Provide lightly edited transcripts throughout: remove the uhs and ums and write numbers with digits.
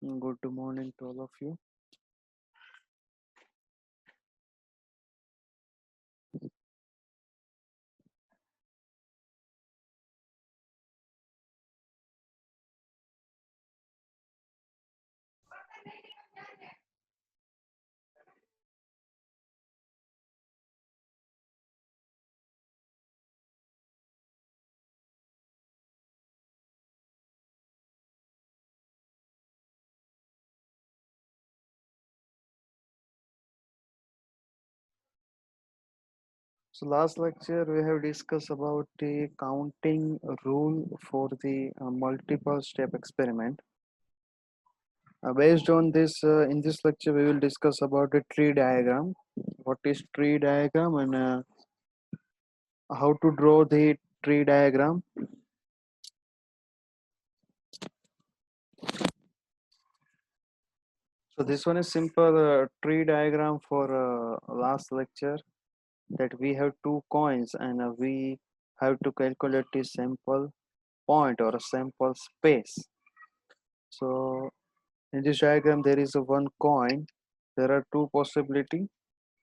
Good morning to all of you. So last lecture we have discussed about the counting rule for the multiple step experiment. Based on this, in this lecture we will discuss about the tree diagram. What is tree diagram and how to draw the tree diagram. So this one is simple tree diagram for last lecture, that we have two coins and we have to calculate the sample point or a sample space. So in this diagram there is a one coin, there are two possibility,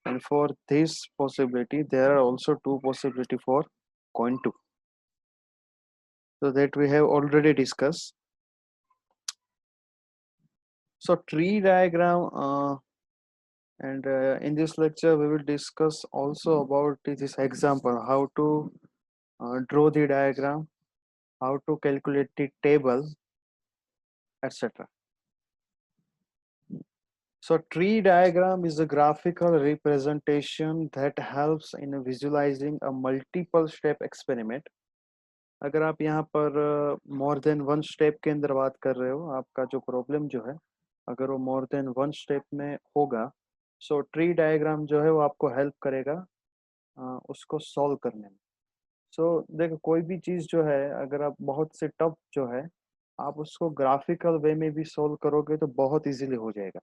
and for this possibility there are also two possibility for coin 2, so that we have already discussed. So tree diagram and in this lecture we will discuss also about this example, how to draw the diagram, how to calculate the table, etc. So tree diagram is a graphical representation that helps in visualizing a multiple step experiment. अगर आप यहाँ पर more than one step के अंदर बात कर रहे हो, आपका जो प्रॉब्लम जो है अगर वो मोर देन वन स्टेप में होगा, सो ट्री डायग्राम जो है वो आपको हेल्प करेगा उसको सॉल्व करने में. सो देखो, कोई भी चीज़ जो है अगर आप बहुत से टफ जो है आप उसको ग्राफिकल वे में भी सॉल्व करोगे तो बहुत इजीली हो जाएगा.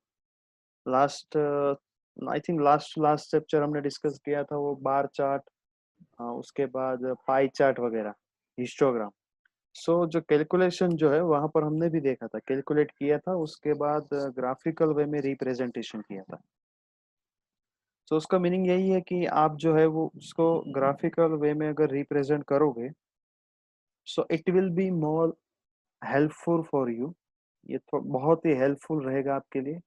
Last I think last last lecture हमने डिस्कस किया था वो बार चार्ट, उसके बाद पाई चार्ट वगैरह, हिस्टोग्राम. सो जो कैलकुलेशन जो है वहां पर हमने भी देखा था, कैलकुलेट किया था, उसके बाद ग्राफिकल वे में रिप्रेजेंटेशन किया था. सो उसका मीनिंग यही है कि आप जो है वो उसको ग्राफिकल वे में अगर रिप्रेजेंट करोगे so it will be more helpful for you. ये तो बहुत ही हेल्पफुल रहेगा आपके लिए.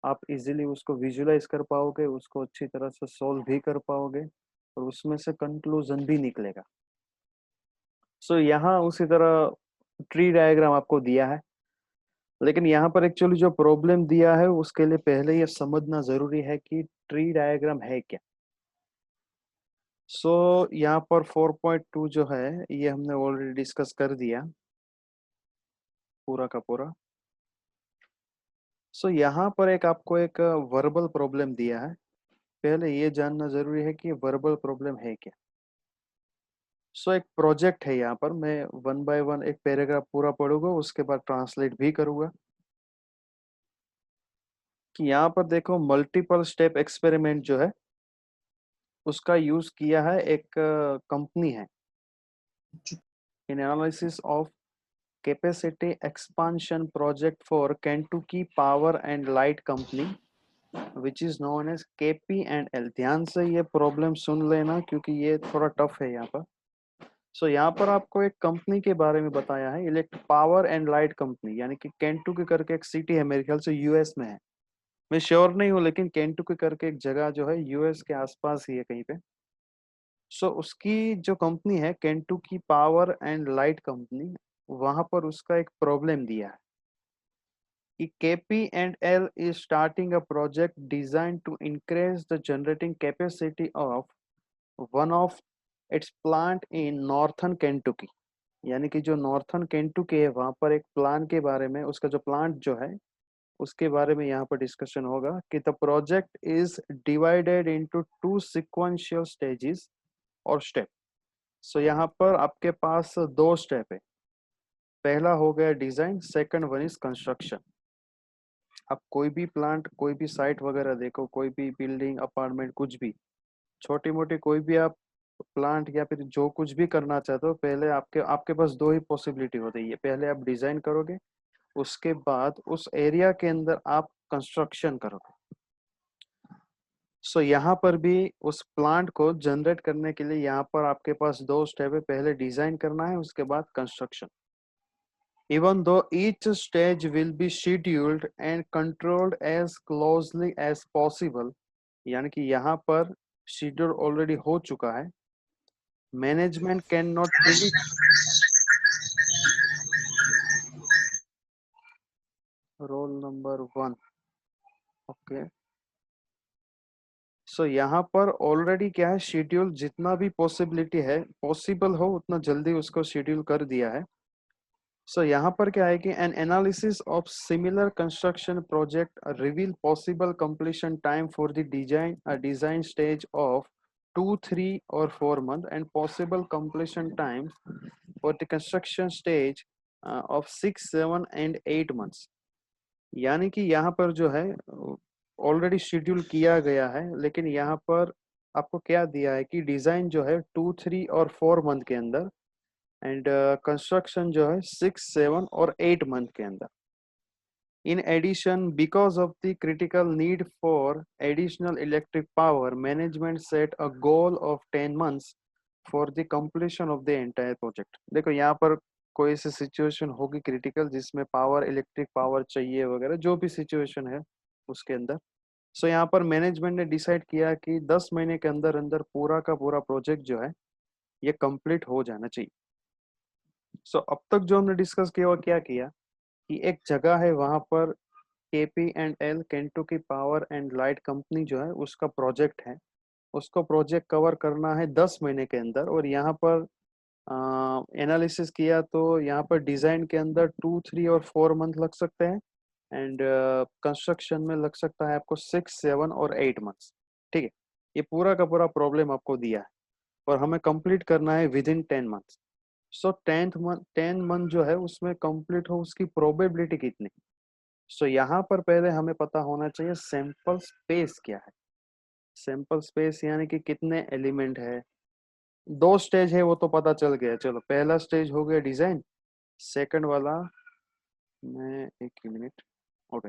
आप इजीली उसको विजुलाइज कर पाओगे, उसको अच्छी तरह से सोल्व भी कर पाओगे और उसमें से कंक्लूजन भी निकलेगा. सो यहाँ उसी तरह ट्री डायग्राम आपको दिया है, लेकिन यहाँ पर एक्चुअली जो प्रॉब्लम दिया है उसके लिए पहले ये समझना जरूरी है कि ट्री डायग्राम है क्या. सो यहाँ पर 4.2 जो है ये हमने ऑलरेडी डिस्कस कर दिया पूरा का पूरा. सो यहाँ पर एक आपको एक वर्बल प्रॉब्लम दिया है. पहले ये जानना जरूरी है कि वर्बल प्रॉब्लम है क्या. सो एक प्रोजेक्ट है, यहाँ पर मैं वन बाय वन एक पैराग्राफ पूरा पढ़ूंगा, उसके बाद ट्रांसलेट भी करूंगा. कि यहाँ पर देखो मल्टीपल स्टेप एक्सपेरिमेंट जो है उसका यूज किया है, एक कंपनी है, in analysis of capacity expansion project for Kentucky power and light company which is known as KP&L. ध्यान से ये प्रॉब्लम सुन लेना क्योंकि ये थोड़ा टफ है यहाँ पर. सो यहाँ पर आपको एक कंपनी के बारे में बताया है, elect power and light company, यानी कि केंटुकी करके एक सिटी है, मेरे ख्याल से यूएस में है, मैं श्योर नहीं हूँ, लेकिन केंटुकी करके एक जगह जो है यूएस के आसपास ही है कहीं पे. सो उसकी जो कंपनी है Kentucky power and light company, वहां पर उसका एक प्रॉब्लम दिया है कि KP&L is starting a project designed to increase the generating capacity of one of its plant in northern Kentucky. यानी कि जो नॉर्थन केंटुकी है वहां पर एक प्लान के बारे में, उसका जो प्लांट जो है उसके बारे में यहाँ पर डिस्कशन होगा कि the project is divided into two sequential stages और स्टेप. सो यहाँ पर आपके पास दो स्टेप है. पहला हो गया design, second one is construction. आप कोई भी प्लांट, कोई भी साइट वगैरह देखो, कोई भी बिल्डिंग, अपार्टमेंट, कुछ भी छोटी मोटी कोई भी आप प्लांट या फिर जो कुछ भी करना चाहते हो, पहले आपके आपके पास दो ही पॉसिबिलिटी होती है. पहले आप डिजाइन करोगे उसके बाद उस एरिया के अंदर आप कंस्ट्रक्शन करोगे। सो यहाँ पर भी उस प्लांट को जनरेट करने के लिए यहाँ पर आपके पास 2 स्टेप है, पहले डिजाइन करना है, उसके बाद construction. Even though each stage will be scheduled and controlled as closely as possible, यानी कि यहाँ पर शेड्यूल ऑलरेडी हो चुका है। Management can not predict, roll number 1, okay. So यहाँ पर ऑलरेडी क्या है, शेड्यूल जितना भी पॉसिबिलिटी है, पॉसिबल हो उतना जल्दी उसको शेड्यूल कर दिया है। सो यहाँ पर क्या है कि N analysis of similar construction project reveal possible completion time for the design stage of 2, 3 और 4 month and possible completion time for the construction stage of 6, 7 and 8 months। यानी कि यहाँ पर जो है ऑलरेडी शेड्यूल किया गया है, लेकिन यहाँ पर आपको क्या दिया है कि डिजाइन जो है 2, 3 और 4 month के अंदर एंड कंस्ट्रक्शन जो है 6, 7 और 8 month के अंदर। In addition, because of the critical need for additional electric power, management set a goal of 10 months for the completion of the entire project। देखो यहाँ पर कोई सी सिचुएशन होगी क्रिटिकल जिसमें पावर, इलेक्ट्रिक पावर चाहिए वगैरह, जो भी सिचुएशन है उसके अंदर। सो यहाँ पर मैनेजमेंट ने डिसाइड किया कि 10 महीने के अंदर अंदर पूरा का पूरा प्रोजेक्ट जो है ये कंप्लीट हो जाना चाहिए। सो अब तक जो हमने डिस्कस किया वो क्या किया कि एक जगह है वहां पर KP&L, Kentucky power and light company जो है उसका प्रोजेक्ट है, उसको प्रोजेक्ट कवर करना है 10 महीने के अंदर। और यहाँ पर एनालिसिस किया तो यहाँ पर डिजाइन के अंदर 2, 3 और 4 मंथ लग सकते हैं एंड कंस्ट्रक्शन में लग सकता है आपको 6, 7 और 8 मंथ्स। ठीक है, ये पूरा का पूरा प्रॉब्लम आपको दिया है और हमें कंप्लीट करना है with in 10 months. So 10 month जो है उसमें कंप्लीट हो उसकी प्रोबेबिलिटी कितनी। सो यहाँ पर पहले हमें पता होना चाहिए सैंपल स्पेस क्या है। सैंपल स्पेस यानी कि कितने एलिमेंट है। 2 स्टेज है वो तो पता चल गया, चलो पहला स्टेज हो गया डिजाइन, सेकंड वाला मैं एक ही मिनट, ओके।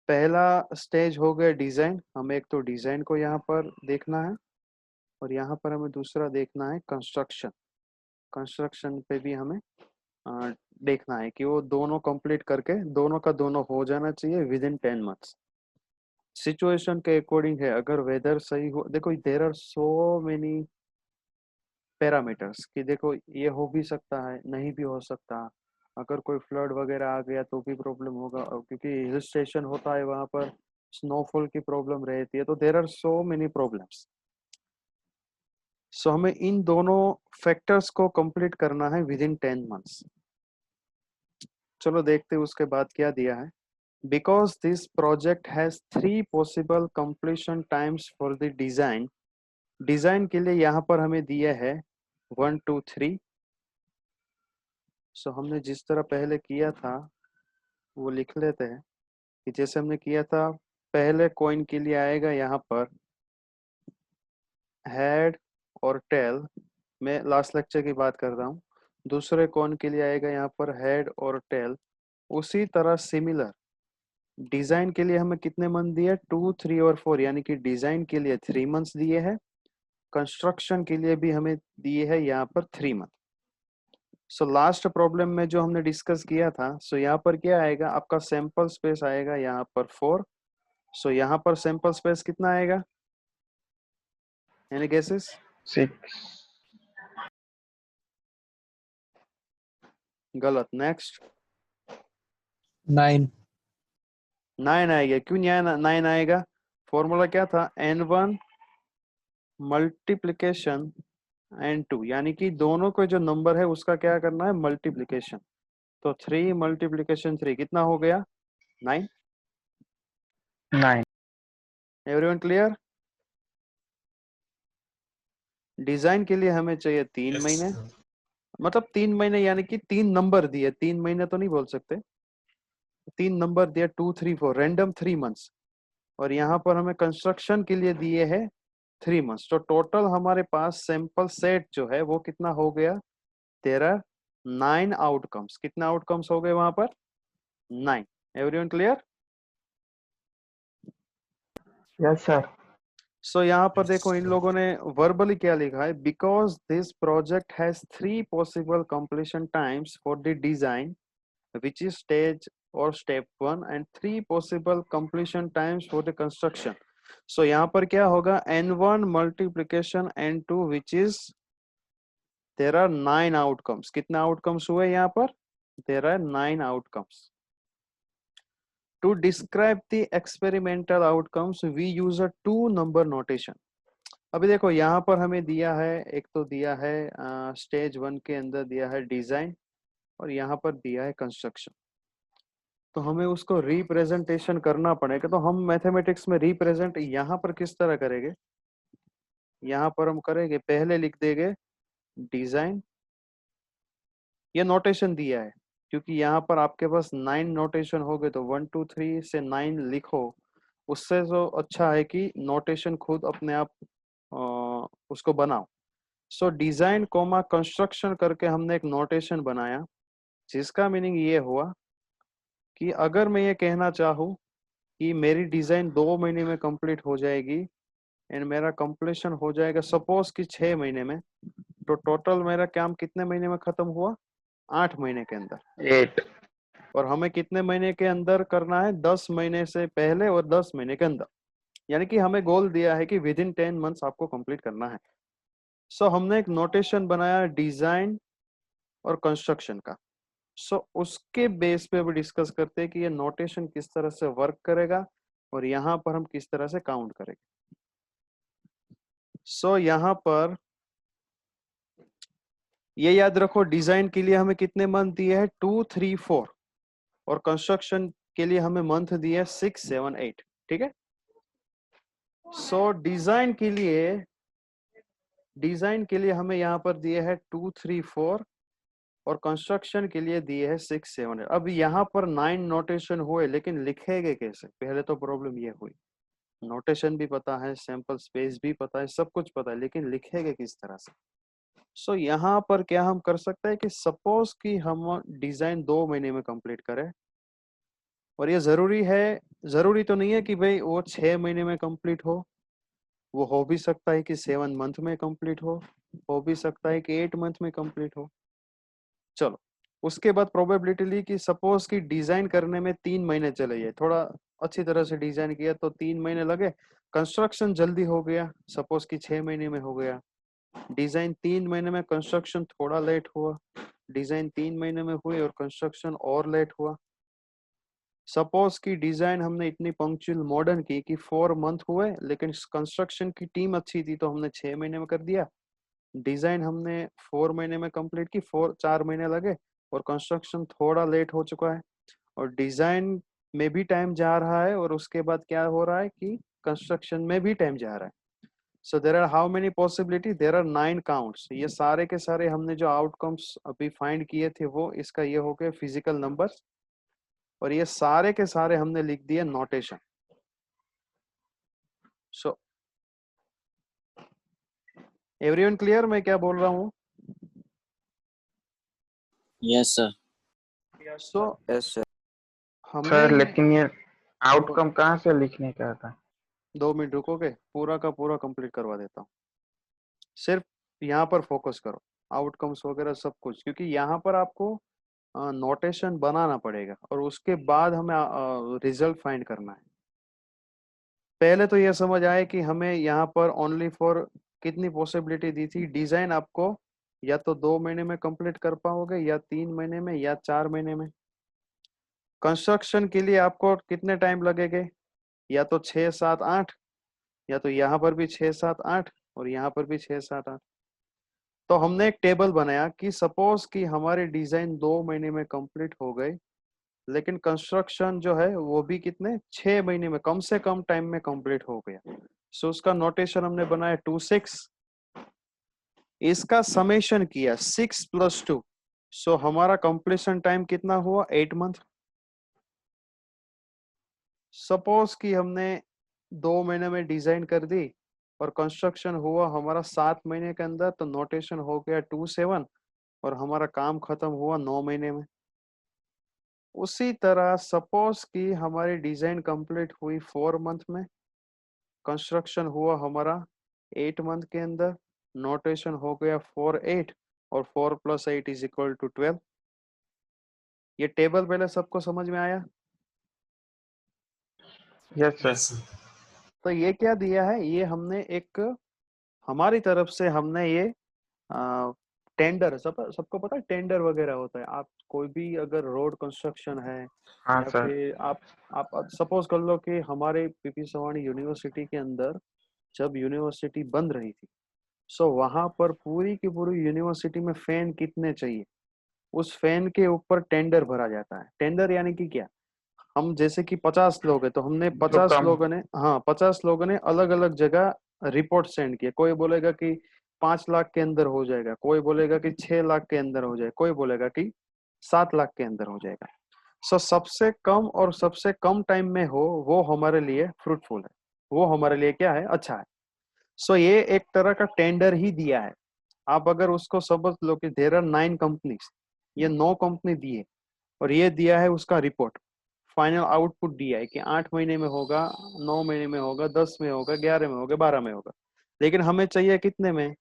पहला स्टेज हो गया डिजाइन, हमें एक तो डिजाइन को यहाँ पर देखना है और यहाँ पर हमें दूसरा देखना है कंस्ट्रक्शन। कंस्ट्रक्शन पे भी हमें देखना है कि वो दोनों कंप्लीट करके दोनों का दोनों हो जाना चाहिए विद इन 10 मंथ्स। सिचुएशन के अकॉर्डिंग है, अगर वेदर सही हो, देखो there are so many parameters कि देखो ये हो भी सकता है नहीं भी हो सकता। अगर कोई फ्लड वगैरह आ गया तो भी प्रॉब्लम होगा, और क्योंकि हिल स्टेशन होता है वहां पर स्नोफॉल की प्रॉब्लम रहती है, तो there are so many problems. So हमें इन दोनों फैक्टर्स को कंप्लीट करना है विद इन 10 मंथ्स। चलो देखते हैं उसके बाद क्या दिया है। Because this project has 3 possible completion times for the design, design के लिए यहाँ पर हमें दिया है 1, 2, 3। सो हमने जिस तरह पहले किया था वो लिख लेते हैं कि जैसे हमने किया था, पहले कॉइन के लिए आएगा यहाँ पर हेड और टेल, मैं लास्ट लेक्चर की बात कर रहा हूँ। दूसरे कॉइन के लिए आएगा यहाँ पर हेड और टेल। उसी तरह सिमिलर डिजाइन के लिए हमें कितने मंथ दिए, 2, 3 और 4, यानी कि डिजाइन के लिए 3 मंथ्स दिए हैं, कंस्ट्रक्शन के लिए भी हमें दिए है यहाँ पर 3 मंथ। सो लास्ट प्रॉब्लम में जो हमने डिस्कस किया था, सो यहाँ पर क्या आएगा आपका सैंपल स्पेस आएगा यहाँ पर 4। सो यहाँ पर सैंपल स्पेस कितना आएगा, एनी गेसेस? 6, गलत, नेक्स्ट। 9, 9 आएगा, क्यों 9 आएगा? फॉर्मूला क्या था, N1 मल्टीप्लीकेशन N2, यानी कि दोनों को जो नंबर है उसका क्या करना है, मल्टीप्लीकेशन। तो 3 मल्टीप्लीकेशन 3 कितना हो गया, 9। 9, एवरीवन क्लियर? डिजाइन के लिए हमें चाहिए 3 महीने, मतलब 3 महीने यानी कि 3 नंबर दिए, 3 महीने तो नहीं बोल सकते, 3 नंबर दिए 2, 3, 4, रैंडम 3 मंथ्स। और यहाँ पर हमें कंस्ट्रक्शन के लिए दिए है 3 मंथ्स। तो टोटल हमारे पास सैंपल सेट जो है वो कितना हो गया, 9 आउटकम्स। कितना आउटकम्स हो गए वहां पर, 9. Everyone clear? Yes sir. So यहाँ पर देखो इन लोगों ने वर्बली क्या लिखा है, because this project has 3 possible completion times for the design which is stage or step 1 and 3 possible completion times for the construction. So यहाँ पर क्या होगा, n1 multiplication n2 which is there are 9 outcomes. कितने outcomes हुए यहाँ पर? There are 9 outcomes. To describe the experimental outcomes we use a 2 number notation. अभी देखो यहाँ पर हमें दिया है, एक तो दिया है स्टेज 1 के अंदर दिया है डिजाइन और यहाँ पर दिया है कंस्ट्रक्शन। तो हमें उसको रिप्रेजेंटेशन करना पड़ेगा। तो हम मैथमेटिक्स में रिप्रेजेंट यहाँ पर किस तरह करेंगे, यहाँ पर हम करेंगे पहले लिख देंगे डिजाइन, ये नोटेशन दिया है क्योंकि यहाँ पर आपके पास 9 नोटेशन हो गए तो 1 2 3 से 9 लिखो, उससे जो अच्छा है कि नोटेशन खुद अपने आप उसको बनाओ। सो डिजाइन कोमा कंस्ट्रक्शन करके हमने एक नोटेशन बनाया जिसका मीनिंग ये हुआ कि अगर मैं ये कहना चाहूँ कि मेरी डिजाइन 2 महीने में कंप्लीट हो जाएगी एंड मेरा कंप्लीशन हो जाएगा सपोज कि 6 महीने में, तो टोटल मेरा काम कितने महीने में खत्म हुआ? 8 महीने के अंदर। 8। और हमें कितने महीने के अंदर करना है? 10 महीने से पहले और 10 महीने के अंदर, यानी कि हमें गोल दिया है कि विद इन 10 मंथ्स आपको कंप्लीट करना है। सो हमने एक नोटेशन बनाया डिजाइन और कंस्ट्रक्शन का। सो उसके बेस पे भी डिस्कस करते हैं कि ये नोटेशन किस तरह से वर्क करेगा और यहाँ पर हम किस तरह से काउंट करेंगे। सो यहाँ पर ये याद रखो, डिजाइन के लिए हमें कितने मंथ दिए हैं? 2 3 4, और कंस्ट्रक्शन के लिए हमें मंथ दिए 6 7 8। ठीक है। सो डिजाइन के लिए हमें यहाँ पर दिए हैं 2 3 4 और कंस्ट्रक्शन के लिए दिए हैं 6 7 8। अब यहाँ पर 9 नोटेशन हुए लेकिन लिखेंगे कैसे? पहले तो प्रॉब्लम ये हुई, नोटेशन भी पता है, सैंपल स्पेस भी पता है, सब कुछ पता है, लेकिन लिखेंगे किस तरह से? सो यहाँ पर क्या हम कर सकते हैं कि सपोज कि हम डिजाइन 2 महीने में कंप्लीट करें, और ये जरूरी है, जरूरी तो नहीं है कि भाई वो 6 महीने में कंप्लीट हो हो भी सकता है कि 7 मंथ में कंप्लीट हो भी सकता है कि 8 मंथ में कंप्लीट हो। चलो, उसके बाद प्रोबेबिलिटी ली कि सपोज कि डिजाइन करने में 3 महीने चले गए, थोड़ा अच्छी तरह से डिजाइन किया तो 3 महीने लगे, कंस्ट्रक्शन जल्दी हो गया, सपोज कि 6 महीने में हो गया, डिजाइन 3 महीने में, कंस्ट्रक्शन थोड़ा लेट हुआ, डिजाइन 3 महीने में हुई और कंस्ट्रक्शन और लेट हुआ। सपोज की डिजाइन हमने इतनी पंक्चुअल मॉडर्न की कि 4 मंथ हुए, लेकिन कंस्ट्रक्शन की टीम अच्छी थी तो हमने 6 महीने में कर दिया। डिजाइन हमने 4 महीने में कंप्लीट की, 4 महीने लगे, और कंस्ट्रक्शन थोड़ा लेट हो चुका है, और डिजाइन में भी टाइम जा रहा है, और उसके बाद क्या हो रहा है कि कंस्ट्रक्शन में भी टाइम जा रहा है। So there are how many possibility? There are 9 counts. ये सारे के सारे हमने जो आउटकम्स अभी फाइंड किए थे वो इसका ये हो गया फिजिकल नंबर्स, और ये सारे के सारे हमने लिख दिए नोटेशन। सो एवरीवन क्लियर मैं क्या बोल रहा हूँ? Yes sir. So yes sir. हमने सर लेकिन ये आउटकम कहाँ से लिखने का था? 2 मिनट रुकोगे, पूरा का पूरा कंप्लीट करवा देता हूँ। सिर्फ यहाँ पर फोकस करो, आउटकम्स वगैरह सब कुछ, क्योंकि यहाँ पर आपको नोटेशन बनाना पड़ेगा और उसके बाद हमें रिजल्ट फाइंड करना है। पहले तो यह समझ आए कि हमें यहाँ पर ओनली फॉर कितनी पॉसिबिलिटी दी थी, डिजाइन आपको या तो 2 महीने में कंप्लीट कर पाओगे, या 3 महीने में, या 4 महीने में। कंस्ट्रक्शन के लिए आपको कितने टाइम लगेंगे? या तो 6 7 8, या तो यहाँ पर भी 6 7 8 और यहाँ पर भी 6 7 8। तो हमने एक टेबल बनाया कि सपोज कि हमारी डिजाइन 2 महीने में कंप्लीट हो गई, लेकिन कंस्ट्रक्शन जो है वो भी कितने 6 महीने में, कम से कम टाइम में कंप्लीट हो गया। सो उसका नोटेशन हमने बनाया 2 6, इसका समेशन किया 6 + 2, सो हमारा कंप्लीशन टाइम कितना हुआ? 8 मंथ। सपोज कि हमने 2 महीने में डिजाइन कर दी और कंस्ट्रक्शन हुआ हमारा 7 महीने के अंदर, तो नोटेशन हो गया 2 7, और हमारा काम खत्म हुआ 9 महीने में। उसी तरह सपोज कि हमारी डिजाइन कंप्लीट हुई 4 मंथ में, कंस्ट्रक्शन हुआ हमारा 8 मंथ के अंदर, नोटेशन हो गया 4 8 और 4 + 8 = 12। ये टेबल पहले सबको समझ में आया? Yes sir. Yes sir. तो ये क्या दिया है, ये हमने एक हमारी तरफ से हमने ये टेंडर, सबको पता है टेंडर वगैरह होता है। आप कोई भी अगर रोड कंस्ट्रक्शन है हाँ या सर। फिर आप सपोज कर लो कि हमारे पीपी सवानी यूनिवर्सिटी के अंदर जब यूनिवर्सिटी बन रही थी, सो वहां पर पूरी की पूरी यूनिवर्सिटी में फैन कितने चाहिए, उस फैन के ऊपर टेंडर भरा जाता है। टेंडर यानी कि क्या, हम जैसे कि 50 लोग हैं तो हमने जो 50 कम लोगों ने, हाँ 50 लोगों ने अलग अलग जगह रिपोर्ट सेंड किया। कोई बोलेगा कि 5 लाख के अंदर हो जाएगा, कोई बोलेगा कि 6 लाख के अंदर हो जाएगा, कोई बोलेगा कि 7 लाख के अंदर हो जाएगा। सो सबसे कम और सबसे कम टाइम में हो वो हमारे लिए फ्रूटफुल है, वो हमारे लिए क्या है, अच्छा है। सो ये एक तरह का टेंडर ही दिया है। आप अगर उसको समझ लो कि देयर आर 9 कंपनीज, ये 9 कंपनी दिए और ये दिया है उसका रिपोर्ट, फाइनल आउटपुट दिया है कि 8 महीने में होगा, 9 महीने में होगा, 10 में होगा, 11 में होगा, 12 में होगा। लेकिन हमें चाहिए कितने में,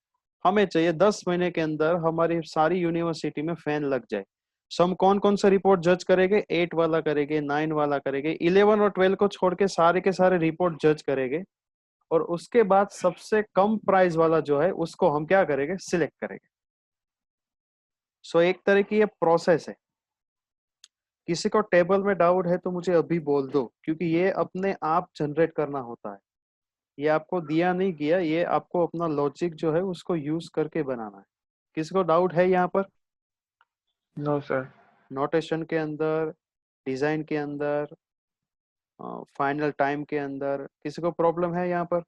हमें चाहिए 10 महीने के अंदर हमारी सारी यूनिवर्सिटी में फैन लग जाए। सो हम कौन कौन सा रिपोर्ट जज करेंगे, 8 वाला करेंगे, 9 वाला करेंगे, 11 और 12 को छोड़ के सारे रिपोर्ट जज करेंगे। और उसके बाद सबसे कम प्राइस वाला जो है उसको हम क्या करेंगे, सिलेक्ट करेंगे। सो एक तरह की ये प्रोसेस है। किसी को टेबल में डाउट है तो मुझे अभी बोल दो, क्योंकि ये अपने आप जनरेट करना होता है। ये आपको दिया नहीं गया, ये आपको अपना लॉजिक जो है उसको यूज करके बनाना है। किसी को डाउट है यहाँ पर? No sir. नोटेशन के अंदर, डिजाइन के अंदर, फाइनल टाइम के अंदर किसी को प्रॉब्लम है यहाँ पर?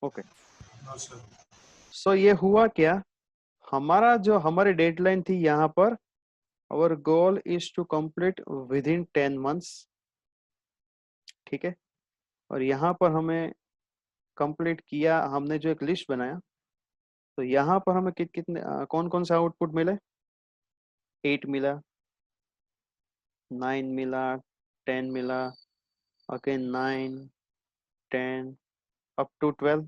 ओके। No sir. सो ये हुआ क्या, हमारा जो हमारी डेडलाइन थी यहाँ पर, our goal is to complete within 10 months, ठीक है। और यहाँ पर हमें कंप्लीट किया, हमने जो एक लिस्ट बनाया, तो यहाँ पर हमें कितने कौन कौन सा आउटपुट मिले, 8 मिला, 9 मिला, 10 मिला, अगेन 9, 10 अप टू 12।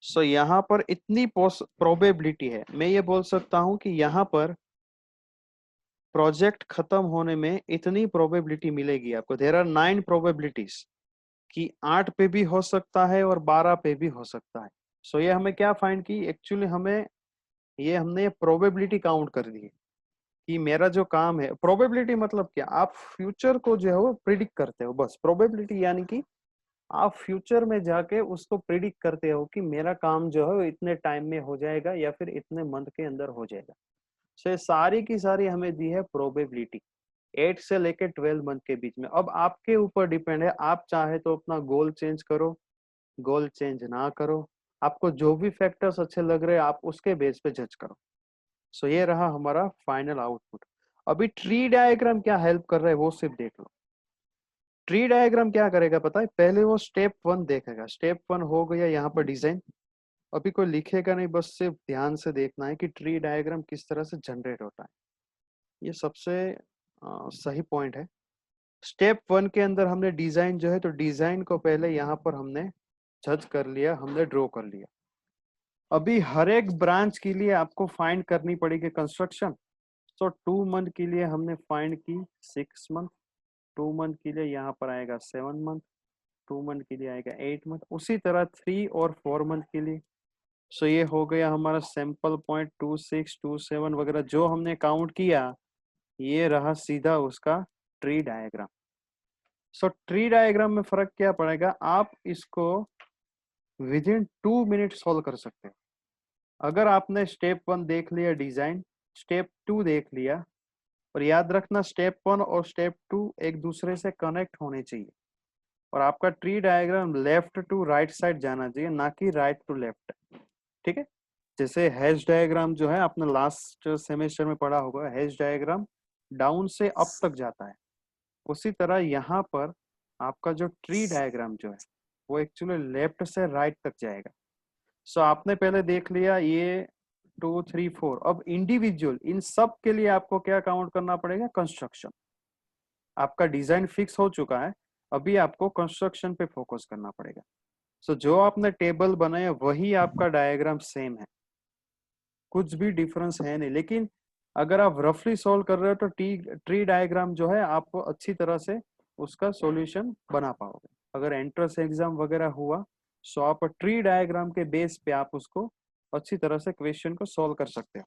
सो यहाँ पर इतनी प्रोबेबिलिटी है, मैं ये बोल सकता हूँ कि यहाँ पर प्रोजेक्ट खत्म होने में इतनी प्रोबेबिलिटी मिलेगी आपको। देयर आर 9 प्रोबेबिलिटीज कि 8 पे भी हो सकता है और 12 पे भी हो सकता है। सो ये हमें क्या फाइंड की, एक्चुअली हमें ये हमने प्रोबेबिलिटी काउंट कर दी है कि मेरा जो काम है, प्रोबेबिलिटी मतलब क्या, आप फ्यूचर को जो है वो प्रिडिक्ट करते हो, बस प्रोबेबिलिटी यानी कि आप फ्यूचर में जाके उसको प्रिडिक्ट करते हो कि मेरा काम जो है वो इतने टाइम में हो जाएगा या फिर इतने मंथ के अंदर हो जाएगा। सो ये सारी की सारी हमें दी है प्रोबेबिलिटी 8 से लेके 12 मंथ के बीच में। अब आपके ऊपर डिपेंड है, आप चाहे तो अपना गोल चेंज करो, गोल चेंज ना करो, आपको जो भी फैक्टर्स अच्छे लग रहे हैं आप उसके बेस पे जज करो। सो ये रहा हमारा फाइनल आउटपुट। अभी ट्री डायग्राम क्या हेल्प कर रहा है वो सिर्फ देख लो। ट्री डायग्राम क्या करेगा पता है, पहले वो स्टेप 1 देखेगा, स्टेप 1 हो गया यहाँ पर डिजाइन। अभी कोई लिखेगा नहीं, बस सिर्फ ध्यान से देखना है कि ट्री डायग्राम किस तरह से जनरेट होता है। ये सबसे सही पॉइंट है। स्टेप 1 के अंदर हमने डिजाइन जो है, तो डिजाइन को पहले यहाँ पर हमने जज कर लिया, हमने ड्रॉ कर लिया। अभी हर एक ब्रांच के लिए आपको फाइंड करनी पड़ेगी कंस्ट्रक्शन। तो 2 मंथ के लिए हमने फाइंड की 6 मंथ, 2 मंथ के लिए यहाँ पर आएगा 7 मंथ, 2 मंथ के लिए आएगा 8 मंथ, उसी तरह 3 और 4 मंथ के लिए। सो ये हो गया हमारा सैंपल पॉइंट 2 6 2 7 वगैरह जो हमने काउंट किया, ये रहा सीधा उसका ट्री डायग्राम। सो ट्री डायग्राम में फर्क क्या पड़ेगा, आप इसको विद इन 2 मिनट सॉल्व कर सकते हो। अगर आपने स्टेप 1 देख लिया डिजाइन, स्टेप 2 देख लिया, और याद रखना स्टेप 1 और स्टेप 2 एक दूसरे से कनेक्ट होने चाहिए, और आपका tree diagram left to right side जाना चाहिए, ना कि राइट टू लेफ्ट, ठीक है। जैसे हैश डायग्राम जो है आपने लास्ट सेमेस्टर में पढ़ा होगा, हैश डायग्राम डाउन से अप तक जाता है, उसी तरह यहाँ पर आपका जो ट्री डायग्राम जो है वो एक्चुअली लेफ्ट से राइट तक जाएगा। सो आपने पहले देख लिया ये 2 3 4। अब इंडिविजुअल इन सब के लिए आपको क्या काउंट करना पड़ेगा? कंस्ट्रक्शन। आपका डिजाइन फिक्स हो चुका है, अभी आपको कंस्ट्रक्शन पे फोकस करना पड़ेगा। सो जो आपने टेबल बनाया वही आपका डायग्राम सेम है, कुछ भी डिफरेंस है नहीं। लेकिन अगर आप रफली सॉल्व कर रहे हो तो ट्री डायग्राम जो है आप अच्छी तरह से उसका सॉल्यूशन बना पाओगे। अगर एंट्रेंस एग्जाम वगैरह हुआ तो आप ट्री डायग्राम के बेस पे आप उसको अच्छी तरह से क्वेश्चन को सॉल्व कर सकते हो।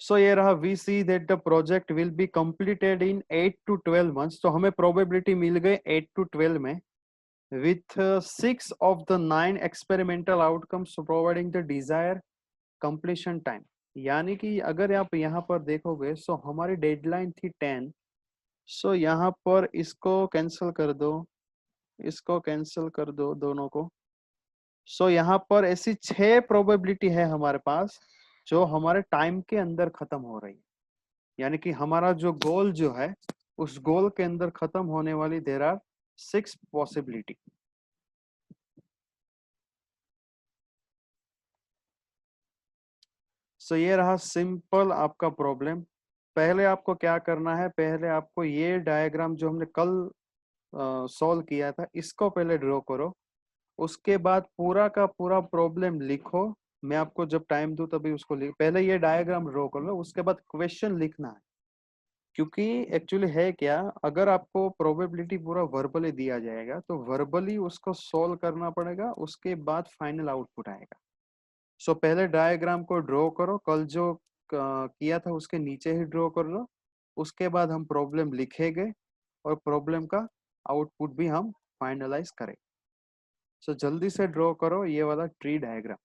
सो ये रहा, we see that the project will be completed in 8 to 12 months। तो हमें प्रोबेबिलिटी मिल गई 8 to 12 में, with 6 of the 9 experimental outcomes providing the desired completion time। यानी कि अगर आप यहाँ पर देखोगे सो हमारी डेडलाइन थी 10। सो यहाँ पर इसको कैंसिल कर दो, इसको कैंसिल कर दो दोनों को। सो यहाँ पर ऐसी 6 प्रोबेबिलिटी है हमारे पास जो हमारे टाइम के अंदर खत्म हो रही है। यानी कि हमारा जो गोल जो है उस गोल के अंदर खत्म होने वाली देयर आर 6 पॉसिबिलिटी। सो ये रहा सिंपल आपका प्रॉब्लम। पहले आपको क्या करना है, पहले आपको ये डायग्राम जो हमने कल सॉल्व किया था इसको पहले ड्रॉ करो, उसके बाद पूरा का पूरा प्रॉब्लम लिखो। मैं आपको जब टाइम दूं तभी उसको लिख, पहले ये डायग्राम ड्रॉ कर लो, उसके बाद क्वेश्चन लिखना है। क्योंकि एक्चुअली है क्या, अगर आपको प्रोबेबिलिटी पूरा वर्बली दिया जाएगा तो वर्बली उसको सोल्व करना पड़ेगा, उसके बाद फाइनल आउटपुट आएगा। सो पहले डायग्राम को ड्रॉ करो, कल जो किया था उसके नीचे ही ड्रॉ कर लो, उसके बाद हम प्रॉब्लम लिखेंगे और प्रॉब्लम का आउटपुट भी हम फाइनलाइज करें। सो जल्दी से ड्रॉ करो ये वाला ट्री डायग्राम।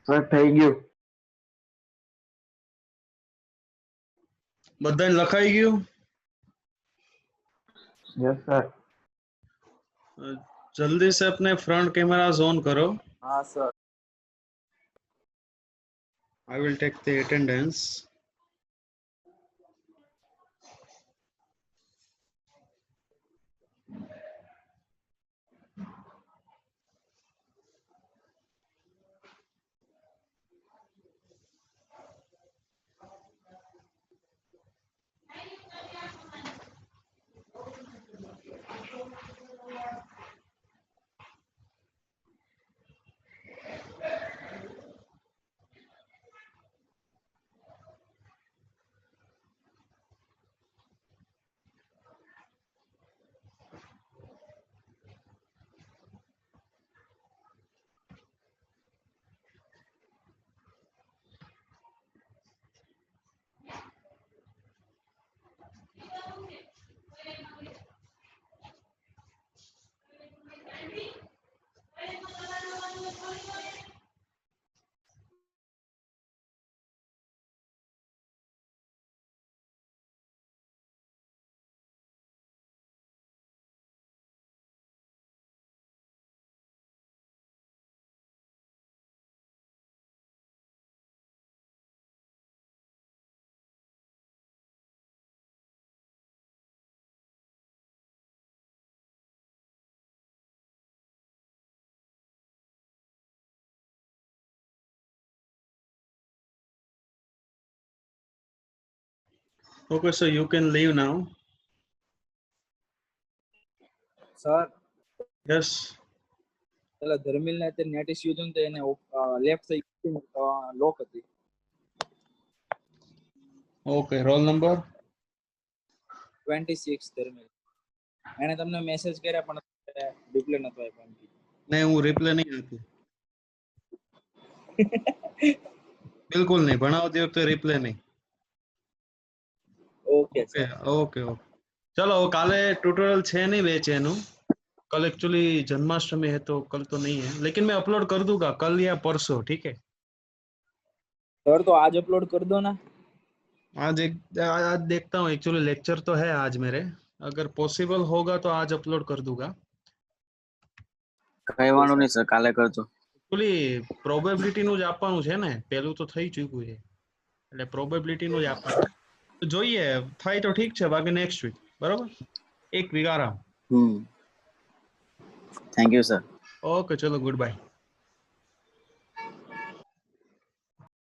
સર થઈ ગયું. બધાને લખાઈ ગયું? Yes sir. जल्दी से अपने फ्रंट कैमरास ऑन करो. हाँ sir. I will take the attendance. Okay, so you can leave now. Sir Yes. પેલા ધર્મિલ ને તે નેટ ઇશ્યુ હતું ને તો એને લેફ્ટ સાઈડ લોક હતી. Okay, roll number. 26 ધર્મિલ. એને તમને મેસેજ કર્યા પણ રિપ્લે નતો આપ્યો. नहीं, હું રિપ્લે નહીં આપું. બિલકુલ નહીં, ભણાવતી વખતે રિપ્લે નહીં. Okay okay okay okay. चलो काले ट्यूटोरियल છે नहीं बेचे એનું. कल एक्चुअली जन्माष्टमी है तो कल तो नहीं है, लेकिन मैं अपलोड कर दूंगा कल या परसों, ठीक है? सर तो आज अपलोड कर दो ना. आज देखता हूँ, एक्चुअली लेक्चर तो है आज मेरे, अगर पॉसिबल होगा तो आज अपलोड कर दूंगा. કઈ વાંધો નહીં સર, કાલે કરજો. એકચ્યુઅલી પ્રોબેબિલિટી નું જ આપવાનું છે ને, પેલું તો થઈ ચૂક્યું છે એટલે પ્રોબેબિલિટી નું જ આપવાનું. તો જોઈએ, થાય તો ઠીક છે, બાકી નેક્સ્ટ વીક. બરાબર, એક વીક આરામ. Thank you sir. ઓકે, ચલો, ગુડ બાય.